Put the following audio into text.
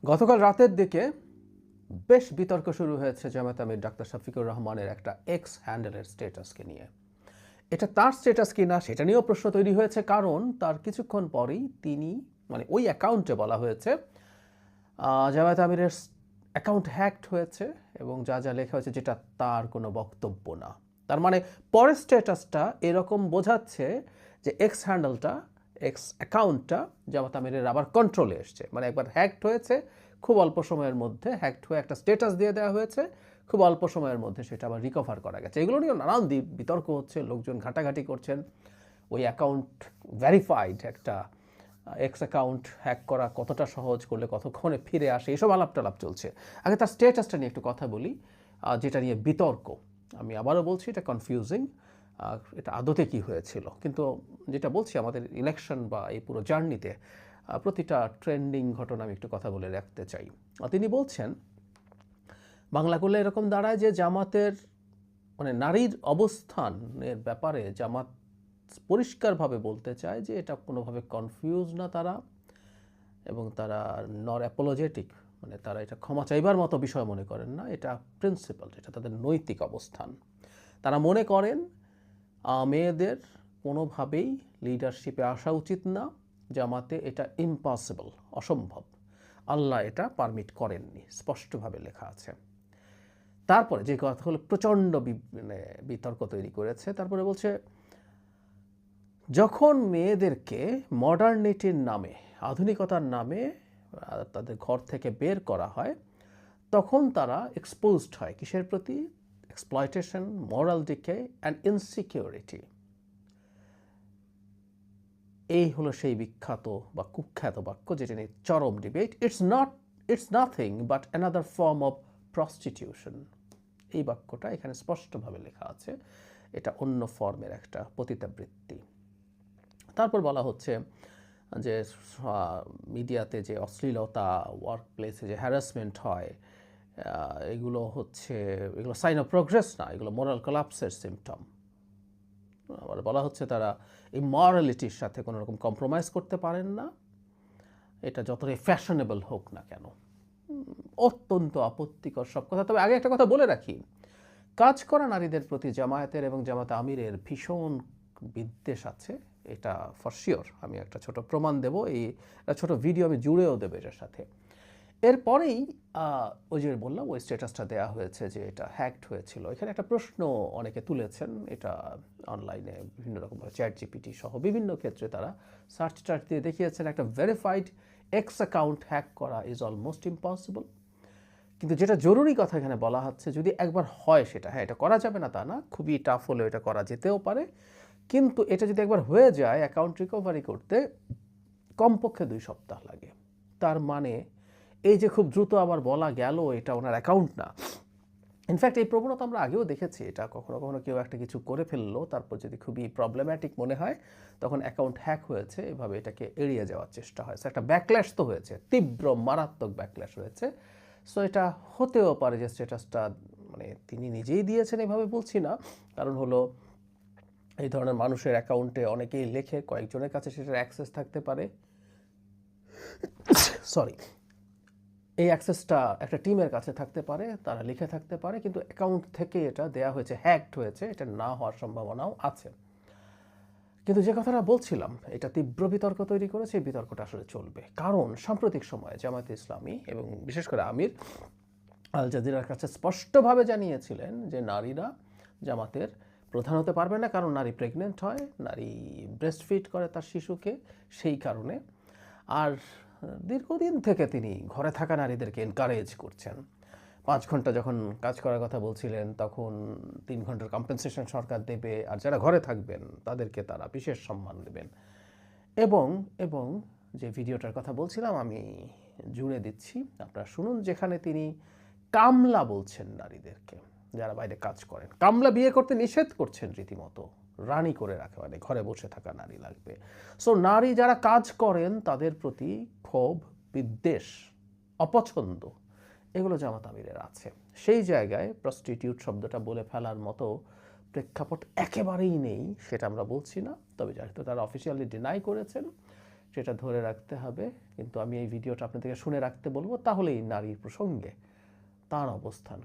গতকাল রাতের দিকে বেশ বিতর্ক শুরু হয়েছে জামায়াত আমির ডাক্তার শফিকুর রহমানের একটা এক্স হ্যান্ডেলের স্ট্যাটাসকে নিয়ে। এটা তার স্ট্যাটাস কিনা সেটা নিয়েও প্রশ্ন তৈরি হয়েছে, কারণ তার কিছুক্ষণ পরেই তিনি ওই অ্যাকাউন্টে বলা হয়েছে জামায়াত আমিরের অ্যাকাউন্ট হ্যাকড হয়েছে এবং যা যা লেখা হয়েছে যেটা তার কোনো বক্তব্য না। তার মানে পরের স্ট্যাটাসটা এরকম বোঝাচ্ছে যে এক্স হ্যান্ডেলটা, এক্স অ্যাকাউন্টটা জামায়াত আমিরের আবার কন্ট্রোলে এসছে। মানে একবার হ্যাকড হয়েছে, খুব অল্প সময়ের মধ্যে হ্যাকড হয়ে একটা স্ট্যাটাস দিয়ে দেওয়া হয়েছে, খুব অল্প সময়ের মধ্যে সেটা আবার রিকভার করা গেছে। এগুলো নিয়েও নানান বিতর্ক হচ্ছে, লোকজন ঘাটাঘাটি করছেন। ওই অ্যাকাউন্ট ভেরিফাইড একটা এক্স অ্যাকাউন্ট হ্যাক করা কতটা সহজ, করলে কতক্ষণে ফিরে আসে, এসব আলাপ টালাপ চলছে। আগে তার স্ট্যাটাসটা নিয়ে একটু কথা বলি, যেটা নিয়ে বিতর্ক। আমি আবারও বলছি, এটা কনফিউজিং, এটা আদতে কি হয়েছিল। কিন্তু যেটা বলছি, আমাদের ইলেকশন বা এই পুরো জার্নিতে প্রতিটা ট্রেন্ডিং ঘটনা আমি একটু কথা বলে রাখতে চাই। তিনি বলছেন, বাংলা করলে এরকম দাঁড়ায় যে জামাতের নারীর অবস্থানের ব্যাপারে জামাত পরিষ্কারভাবে বলতে চায় যে এটা কোনোভাবে কনফিউজ না তারা, এবং তারা নর অ্যাপোলজেটিক, তারা এটা ক্ষমা চাইবার মতো বিষয় মনে করেন না। এটা প্রিন্সিপাল, এটা তাদের নৈতিক অবস্থান। তারা মনে করেন মেয়েদের কোনোভাবেই লিডারশিপে আসা উচিত না, জামাতে এটা ইম্পসিবল, অসম্ভব, আল্লাহ এটা পারমিট করেননি, স্পষ্টভাবে লেখা আছে। তারপরে যে কথাগুলো প্রচণ্ড বিতর্ক তৈরি করেছে, তারপরে বলছে যখন মেয়েদেরকে মডার্নিটির নামে, আধুনিকতার নামে তাদের ঘর থেকে বের করা হয়, তখন তারা এক্সপোজড হয় কিসের প্রতি? Exploitation, moral decay and insecurity. এই হলো সেই বিখ্যাত বা কুখ্যাত বাক্য যেটা নিয়ে চরম debate. It's nothing but another form of prostitution. এই বাক্যটা এখানে স্পষ্টভাবে লেখা আছে, এটা অন্য ফর্মের একটা পতিতাবৃত্তি। তারপর বলা হচ্ছে যে মিডিয়াতে যে অশ্লীলতা, ওয়ার্ক প্লেসে যে হ্যারাসমেন্ট হয়, এগুলো সাইন অফ প্রোগ্রেস না, এগুলো মোরাল কোলাপসের সিমটম। আবার বলা হচ্ছে তারা এই মরালিটির সাথে কোনো রকম কম্প্রোমাইজ করতে পারেন না, এটা যতটাই ফ্যাশনেবল হোক না কেন। অত্যন্ত আপত্তিকর সব কথা। তবে আগে একটা কথা বলে রাখি, কাজ করা নারীদের প্রতি জামায়াতের এবং জামাত আমিরের ভীষণ বিদ্বেষ আছে, এটা ফর শিওর। আমি একটা ছোট প্রমাণ দেব, এই ছোট ভিডিও আমি জুড়েও দেবো এটার সাথে। এরপরেই ওই যে বললাম, ওই স্ট্যাটাসটা দেওয়া হয়েছে যে এটা হ্যাকড হয়েছিল। এখানে একটা প্রশ্ন অনেকে তুলেছেন, এটা অনলাইনে বিভিন্ন রকমভাবে চ্যাট জিপিটি সহ বিভিন্ন ক্ষেত্রে তারা সার্চ টার্চ দিয়ে দেখিয়েছেন, একটা ভেরিফাইড এক্স অ্যাকাউন্ট হ্যাক করা ইজ অলমোস্ট ইম্পসিবল। কিন্তু যেটা জরুরি কথা এখানে বলা হচ্ছে, যদি একবার হয় সেটা, হ্যাঁ এটা করা যাবে না তা না, খুবই টাফ হলেও এটা করা যেতেও পারে, কিন্তু এটা যদি একবার হয়ে যায় অ্যাকাউন্ট রিকভারি করতে কমপক্ষে 2 সপ্তাহ লাগে। তার মানে এই যে খুব দ্রুত আবার বলা গেল এটা ওনার অ্যাকাউন্ট না। ইনফ্যাক্ট এই প্রবণতা আমরা আগেও দেখেছি, এটা কখনো কখনো কেউ একটা কিছু করে ফেললো, তারপর যদি খুবই প্রবলেম্যাটিক মনে হয় তখন অ্যাকাউন্ট হ্যাক হয়েছে এভাবে এটাকে এড়িয়ে যাওয়ার চেষ্টা হয়। সো একটা ব্যাকল্যাশ তো হয়েছে, তীব্র মারাত্মক ব্যাকল্যাশ হয়েছে। সো এটা হতেও পারে যে স্ট্যাটাসটা তিনি নিজেই দিয়েছেন এভাবে বলছি না, কারণ হলো এই ধরনের মানুষের অ্যাকাউন্টে অনেকেই লেখে, কয়েকজনের কাছে সেটার অ্যাক্সেস থাকতে পারে, সরি, এই অ্যাক্সেসটা একটা টিমের কাছে থাকতে পারে, তারা লিখে থাকতে পারে, কিন্তু অ্যাকাউন্ট থেকে এটা দেয়া হয়েছে, হ্যাকড হয়েছে, এটা না হওয়ার সম্ভাবনাও আছে। কিন্তু যে কথাটা বলছিলাম, এটা তীব্র বিতর্ক তৈরি করেছে, এই বিতর্কটা আসলে চলবে, কারণ সাম্প্রতিক সময়ে জামায়াতে ইসলামী এবং বিশেষ করে আমির আল জাজিরার কাছে স্পষ্টভাবে জানিয়েছিলেন যে নারীরা জামাতের প্রধান হতে পারবে না, কারণ নারী প্রেগনেন্ট হয়, নারী ব্রেস্ট ফিড করে তার শিশুকে, সেই কারণে। আর দীর্ঘদিন থেকে তিনি ঘরে থাকা নারীদেরকে এনকারেজ করছেন। 5 ঘন্টা যখন কাজ করার কথা বলছিলেন, তখন 3 ঘন্টার কম্পেনসেশন সরকার দেবে, আর যারা ঘরে থাকবেন তাদেরকে তারা বিশেষ সম্মান দেবেন। এবং এবং যে ভিডিওটার কথা বলছিলাম আমি জুড়ে দিচ্ছি, আপনারা শুনুন, যেখানে তিনি কামলা বলছেন নারীদেরকে, যারা বাইরে কাজ করেন, কামলা বিয়ে করতে নিষেধ করছেন রীতিমতো, রানী করে রাখে, ঘরে বসে থাকা নারী লাগবে। সো নারী যারা কাজ করেন তাদের প্রতি ক্ষোভ, বিদ্বেষ, অপছন্দ, এগুলো জামাত আমিরের আছে। সেই জায়গায় প্রস্টিটিউট শব্দটা বলে ফেলার মতো প্রেক্ষাপট একেবারেই নেই, সেটা আমরা বলছি না। তবে যেহেতু তারা অফিসিয়ালি ডিনাই করেছেন, সেটা ধরে রাখতে হবে, কিন্তু আমি এই ভিডিওটা আপনাদেরকে শুনে রাখতে বলবো, তাহলেই নারীর প্রসঙ্গে তার অবস্থান